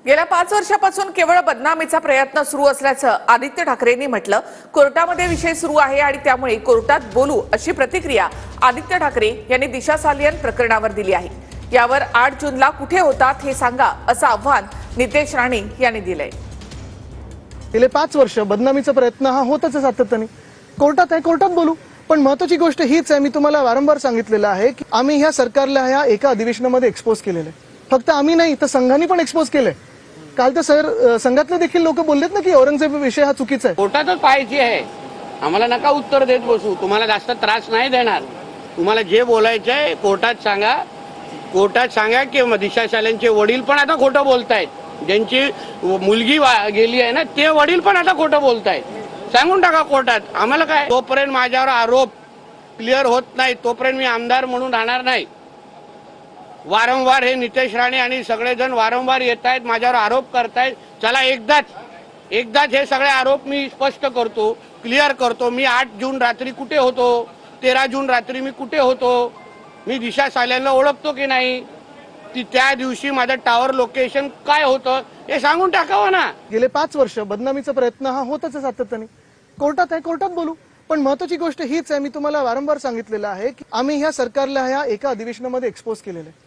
गेल्या 5 वर्षापासून केवळ बदनामीचा प्रयत्न सुरू असल्याचं आदित्य ठाकरेंनी म्हटलं। कोर्टामध्ये विषय सुरू आहे आणि त्यामुळे कोर्टात बोलू अशी प्रतिक्रिया आदित्य ठाकरे यांनी दिशा सालियन प्रकरणावर दिली आहे। यावर 8 जूनला कुठे होतात हे सांगा असं आव्हान नितेश राणे यांनी दिलंय। गेले 5 वर्ष बदनामीचा प्रयत्न हा होतच सातत्याने कोर्टात आहे, कोर्टात बोलू। पण महत्त्वाची गोष्ट हीच आहे, मी तुम्हाला वारंवार सांगितलेलं आहे की आम्ही ह्या सरकारला ह्या एका अधिवेशनामध्ये एक्सपोज केलेलं आहे। फक्त आम्ही नाही तर संघाने पण एक्सपोज केलंय। काल तर संघातले देखील लोक बोललेत ना की औरंगजेब विषय हा चुकीचा आहे। कोर्टातच पाहायची आहे, आम्हाला नका उत्तर देत बसू। तुम्हाला जास्त त्रास नाही देणार। तुम्हाला जे बोलायचं आहे कोर्टात सांगा। कोर्टात सांगा की दिशा सालियनचे वडील पण आता खोटं बोलतायत। ज्यांची मुलगी गेली आहे ना ते वडील पण आता खोटं बोलतायत। सांगून टाका कोर्टात। आम्हाला काय, तोपर्यंत माझ्यावर आरोप क्लिअर होत नाही तोपर्यंत मी आमदार म्हणून राहणार नाही। वारंवार हे नितेश राणे आणि सगळेजण वारंवार येत आहेत, माझ्यावर आरोप करतायत। चला एकदाच हे सगळे आरोप मी स्पष्ट करतो, क्लिअर करतो। मी 8 जून रात्री कुठे होतो, 13 जून रात्री मी कुठे होतो, मी दिशा सालियनला ओळखतो की नाही, ती त्या दिवशी माझं टावर लोकेशन काय होतं हे सांगून टाकावं ना। गेले 5 वर्ष बदनामीचा प्रयत्न हा होतच सातत्याने कोर्टात आहे, कोर्टात बोलू। पण महत्त्वाची गोष्ट हीच आहे, मी तुम्हाला वारंवार सांगितलेलं आहे की आम्ही ह्या सरकारला ह्या एका अधिवेशनामध्ये एक्सपोज केलेलं आहे।